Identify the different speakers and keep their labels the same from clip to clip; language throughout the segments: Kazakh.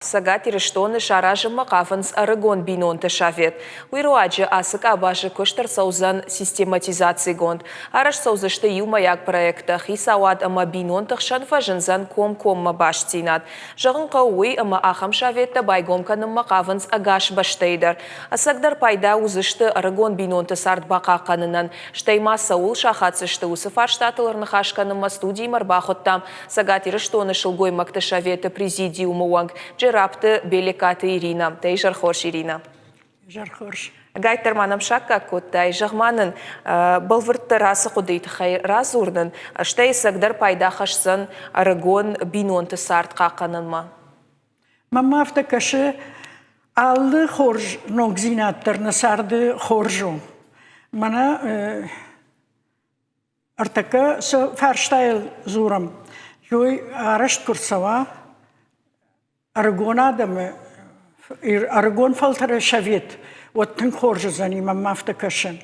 Speaker 1: Цæгат Ирыстоны шаражымы хъавынц æрыгон бинонты Совет. Руаджы асык абажы æрцæудзæн систематизацигонд. Æрцæудзысты иумæйаг проекттæ хицауад ама бинонты фæзындзән комкоммæ бастдзинад. Зæгъын қауы ама ахæм Советтæ байгом кәнынмæ хъавынц агаш баштайдыр. Асагдар пайда узышты æрыгон бинонты сарт бақа қанынан. Штайма саул шахатсышты усы фарштатылырны хашканынмæ студиймар бақыттам. Цæгат Ирыстоны сылгоймæгты Советтæ президиумы уәнг Джерапты-Белеккаты Иринæ. Тәй жархорш Иринæ.
Speaker 2: Жархорш.
Speaker 1: Гайтер манам шакка коттай жагманын былвыртты расы кудыйты хай разурнын. Штей сагдар пайда хашсын æрыгон бинонты сарт қақанынмæ.
Speaker 2: Мама автокашы алды хорж ногзинаттарны сарды хоржу. Мана артака фарштайл зурам. Йой Арәзт курсава æрыгон адамы æрыгон фалтары Совет. Оттың хоржы зани мама автокашын.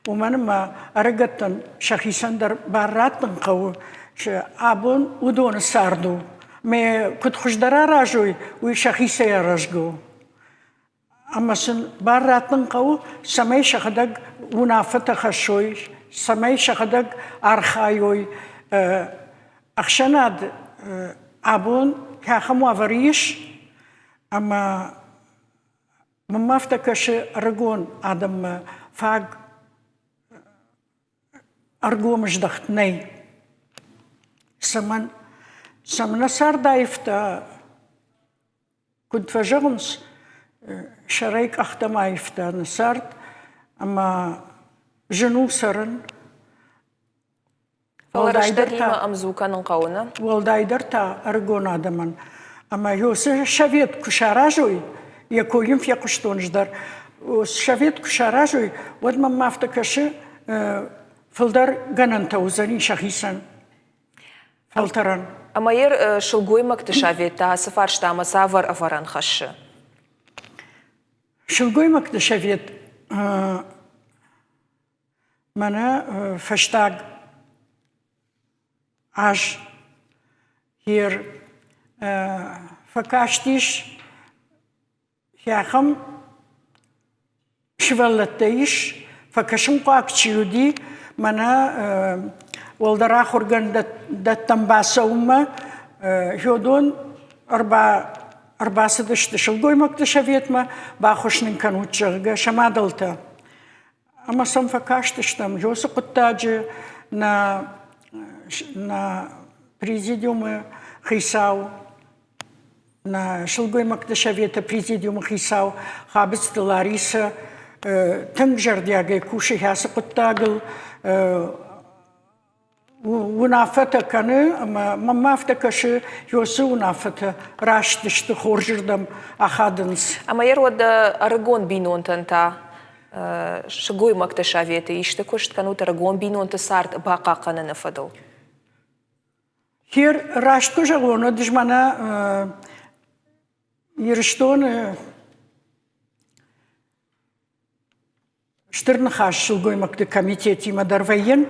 Speaker 2: Уманыма арыгаттан шахисандар барраттың қауы. Абын удоны сарду. Ме күтхұждара ражуй, уй шахисая ражгу. Амасын барраттың қауы самай шахадаг унафыта хашой, самай шахадаг архайой. Ақшанад абын кәхаму авариш, ама мама автокашы æрыгон адам фаг аргомыждақтнай. Самна сардаевта күнтважығынс шарайк ақтамаевта насард, ама жыну сарын Валдайдарта æрыгон адаман. Ама йосы Совет кушаражуй, якоим фякуштонждар. Совет кушаражуй, вот мама автокашы фылдар гананта узани шахисан. Фалтаран.
Speaker 1: Ама ер сылгоймæгты Совет, тасы фарштама савар аваран хашы.
Speaker 2: Сылгоймæгты Совет мана фаштаг аж hier факаштиш яхам шваллаттайш факашым қуакчиуди мана олдара хорган даттамбаса умма жодон арбасы дышты сылгоймæгты Советма бахушнын канутчыгы шамадылты. Ама сам факаштыштам жосы құттаджы на президиумы хисау, на сылгоймæгты Совета президиумы хисау, хабыцты Лариса, тың жардяғы куши ясы құттағыл, унафата каны, мама автокашы жосы унафата раштышты хоржырдам ахадынс.
Speaker 1: Ама ер ода æрыгон бинонтанта сылгоймæгты Совета, ишті көшт канут æрыгон бинонты сарт бақа қаныны фадыл.
Speaker 2: Hier raştı jagonu düşmana Ирыстоны штырны хаш сылгоймæгты комитет имадар вайен,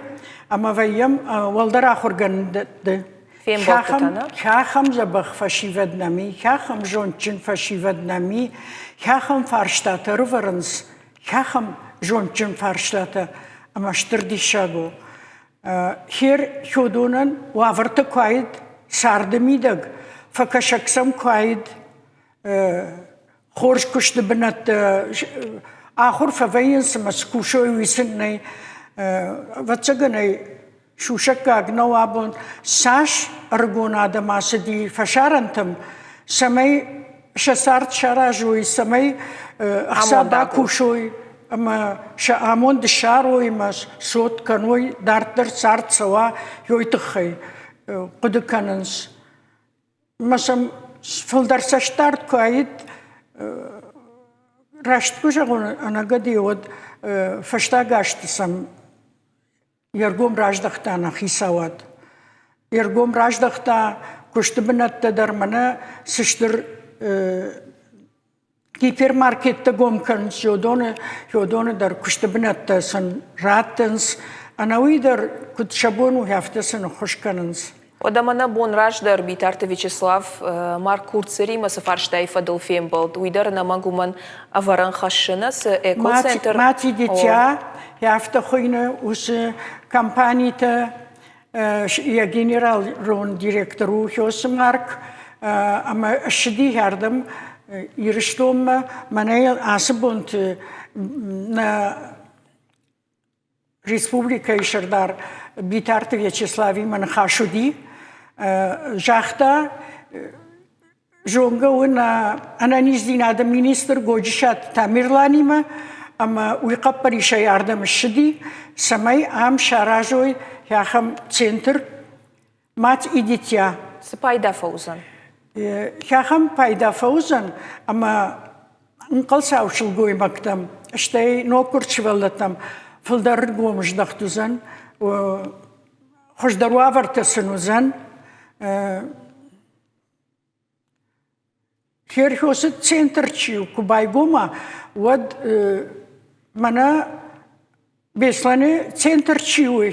Speaker 2: ама вайем валдара хорганды. Хъавынц забах фашиваднами, хъавынц жончин фашиваднами, хъавынц фарштата рыварынс, хъавынц жончин фарштата, ама штырди шагу. Hier худунан вавырты куайд сардымидаг, факашаксам куайд хорш кушты бінат ахур фавайынсы маскушой висыннай вацаганай шушакка агнауабун саш æрыгон адамасы ди фашарантым самай шасарт шаражуй, самай ахсаба кушой. Ама амон дышаруй мас сот каной дартыр сарт сава йойтықхай құдыканынс. Масам фылдар саштарт куайд раштку жағын анагады од фаштагашты сам ергом раждақтана хисауад. Ергом раждақта күшті бінатты дармана сыштыр гипермаркетті гомканс, йодоны дар күшті бінатты сын раттынс, анауидар күт шабону хафтасын хошканынс.
Speaker 1: Odamana bonrajdar bitartı Vyacheslav Markurtseriма safarштay Фаделфемболд уйдар намагуман аваран хашшынас экоцентр.
Speaker 2: Мати дитя яфтахойна ус компанията я генерал рон директору хёсмарк ама шди ярдам ирштом манел асбонт на республика ишардар битарты Вячеслави манхашуди жахта жонга на анализдинада министр годжишат тамирланима ама уйқаппариша ярдам шди самай ам шаражой яхам центр мать и дитя
Speaker 1: Пайда фаузан.
Speaker 2: яхам пайда фаузан ама нқалсау сылгоймæгтам штей нокурчваллатам фылдар гомждахтузан хождаруавартасынузан херхосет центрчиу кубайгома вот мана беслане центрчиу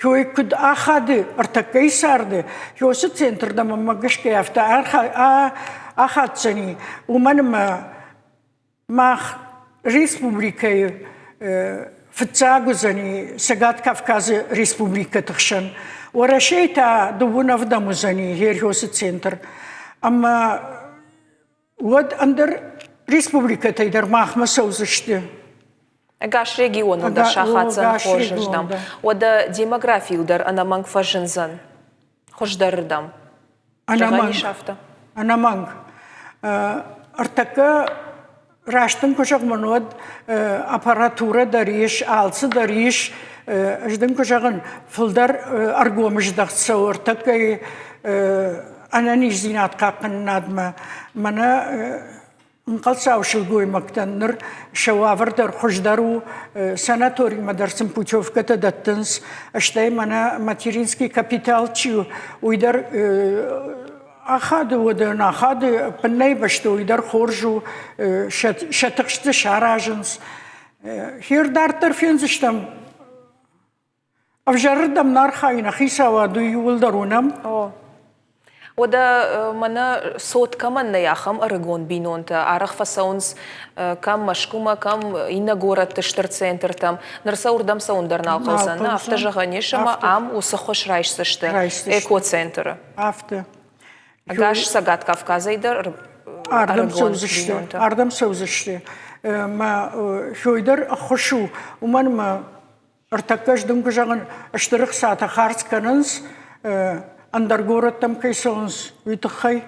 Speaker 2: хой куд ахады артакайсарды хосет центрда мамагашке авта ахатсани уманма мах республикой фцагузани Цæгат Кавказы республика тахшан орашейта дубунавдамузани херхосет центр ама вот андер республика тайдар махма соузышты
Speaker 1: Гаш регион да шахатсан хожждам. Ода демографию дар анаманг фажынзан. Хождардам.
Speaker 2: Анаманг. Артака раштын кожак монод аппаратура дариш, алсы дариш, ждым кожагын фылдар аргомыждақса ортакай анализдинад қақыннадма. Мана нқалсау сылгоймæгтанныр шауавардар хождару санаторий мадарсын путевката даттынс. Аштай мана материнский капитал чиу уйдар ахады одан ахады пыннай башты уйдар хоржу шатықшты шаражынс. Хердартыр фензіштам авжарырдам нархайна хисауаду юылдарунам.
Speaker 1: Ода мана сот каман наяхам æрыгон бинонты арах фасаунс кам машкума кам инна город тыштыр центр там нарса урдам саундар налқалсан автожағанешама ам усы хош райшсышты экоцентры. Гаш Цæгат Кавказайдар æрыгон бинонты.
Speaker 2: Ардам соузышты. Ма хойдар хошу уман ма артакаш дымгы жағын аштырық сата харцканынс Андар городтам кайсонс үйтіқай.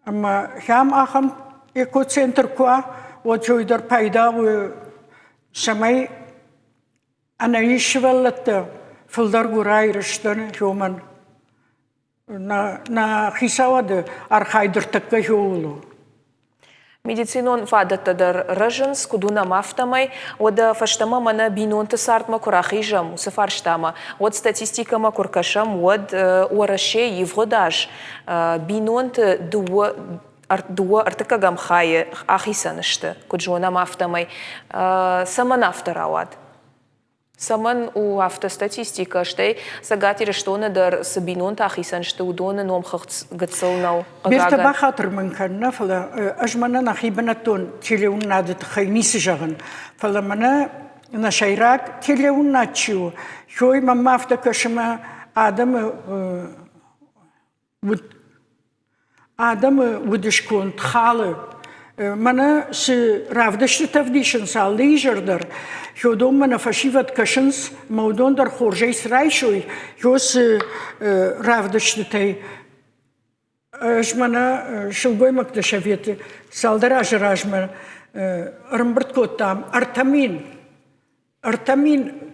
Speaker 2: Ама хям ахам экоцентр куа, вот жойдар пайда самай аналишваллатты фылдар гурайрыштан хёман. На хисауады архайдыртыққа хёулу.
Speaker 1: Медицинон фадаттадар рыжынс, кудуна мафтамай, ода фаштама мана бинонты сартма курахижам, усафарштама, от статистикама куркашам, от уараше евгодаж, бинонты дуа артыкагам хае ахисанышты, куджуна мафтамай, саман авторавад. Саман у автостатистика, штай Цæгат Ирыстоны дар сабинонты ахисанышты удоны номхахц гацылнау.
Speaker 2: Берта бахатыр мынканна, фала ажмана нахибанатон телеуннады тхайнисы жағын. Фала мана нашайрак телеуннатчу. Хой мамма автокашыма адамы удышкон тхалы. Мана си равдышты тавдишын салды ижырдар. Хёдом мана фашиват кашынс маудондар хоржайс райшой. Хёс равдышты тай. Ажмана сылгоймæгты советы салдар ажыражман. Рымбырткоттам артамин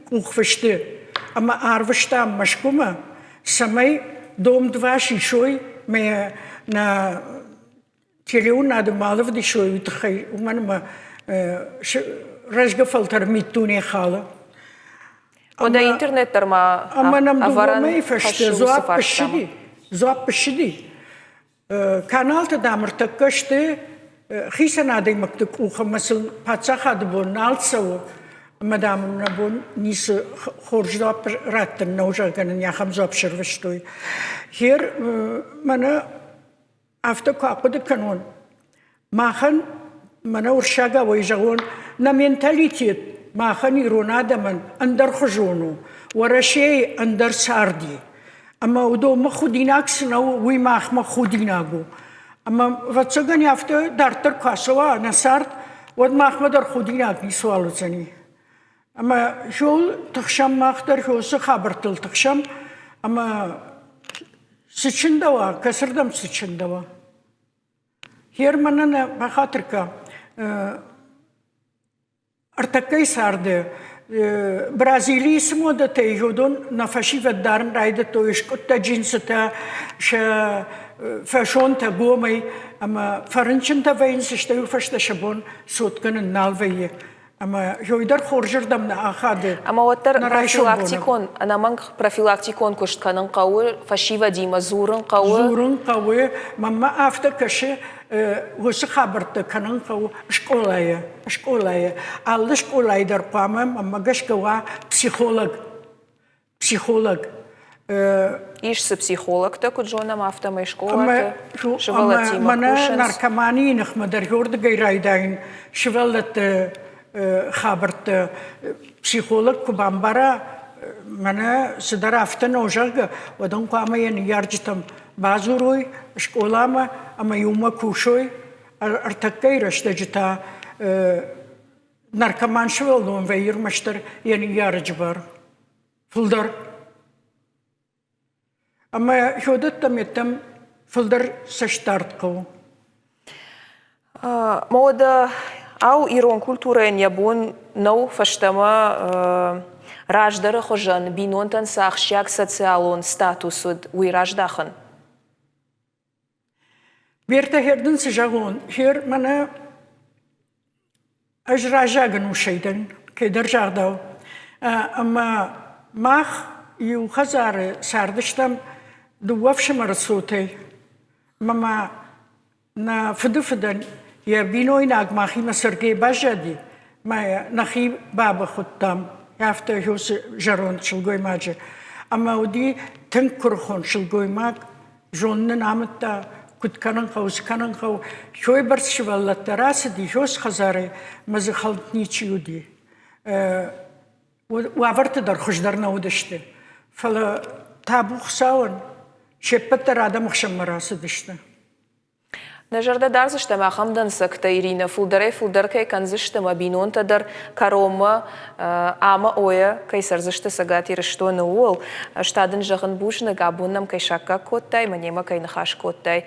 Speaker 2: кухвышты. Ама арвыштам машкума самай дом 2 шишой ме на телеуннады малов дишой үйтіқай. Уманыма разгафалтар миттуне халы.
Speaker 1: Ода интернеттерма
Speaker 2: аваран фашты зуап пішіди. Каналты дамыртыққа шты хисанадаймақты куха масыл пацахады бон алсау Мадам набон нисы хорждап раттын наужаганын яхам запшырвыштой. Хер мана автокапыды канон. Махан мана уршага вайжагон на менталитет махан иронадаман андар хожону. Варашей андар сарди. Ама удома худинаксна уй махма худинагу. Ама вацагани авто дартер касова насарт вад махма дар худинаг ни суалуцани. Ама жол тахшам махтар жосы хабартыл тахшам ама сычындава касырдам сычындава. Хер манана бахатырка артакай сарды Бразилийс мода тейгодон на фашиват дарм райда тоишкотта джинсата ша фашонта гомай ама фарынчынта вайнсы штаю фашта шабон сотканын налвайе. Ама жойдар хоржырдам на ахады.
Speaker 1: Ама оттар профилактикон, анаманг профилактикон куштканын қауы, фашива дима зурын қауы.
Speaker 2: Зурын қауы, мама афта каши осы қабырты канын қауы школая. Алды школайдар қамам, мама гашкава психолог.
Speaker 1: Ишсы психологта куджонам автомай школаты, шывалати макушенс.
Speaker 2: Мана наркомании нахмадар жорды гайрайдайн, шывалаты хабарт психолог кубамбара мана сидар афтан ожага одан куамаян ярджитам базуруй школама ама юма кушой артаккай раштаджита наркоман швалдон вейр маштар ян ярдж бар фулдар ама ходаттам еттам фулдар саштарткау
Speaker 1: мода Ау ирон культура ябон нау фаштама раждары хожан бинонтан сахшяк социалон статусуд уй раждахан.
Speaker 2: Берта херден сижагон хер мана ажражаган ушайдан кедер жагдау. Ама мах ю хазары сардыштам дуавшым арсутай. Мама на фыды-фыдан Я бинойнаг махи масаргей бажади, мая нахи баба хуттам, яфта юсы жарон сылгоймæгты. Ама уди тынкурхон сылгоймæг, жоннын амытта кутканын қау, шой барсшываллаттарасы ди жос хазары мазы халтничи уди. Уаварты дар хуждарна удышты. Фала табух сауын, шеппаттар адам ұқшамарасы дышты.
Speaker 1: Нажарда дарзыштама хамдансакта Ирина фулдаркай канзыштама бинонтадар карома ама оя кайсарзышты Цæгат Ирыстоны ол штадын жағын бушны габуннам кайшакка коттай манема кайнахаш коттай.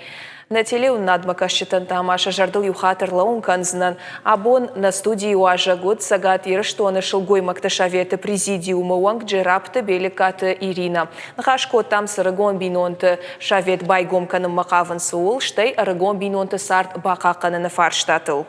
Speaker 1: На теле уннадма кашчытан тамаша жардыл юхатырлаун канзынан абон на студии уажа год Цæгат Ирыстоны сылгоймæгты советы президиумы уәнг Джерапты-Белеккаты Иринæ. Нахаш коттам æрыгон бинонты совет байгом кæнынмæ хъавынц ол штай æрыгон бинонты сарт бақақаныны фарштатыл.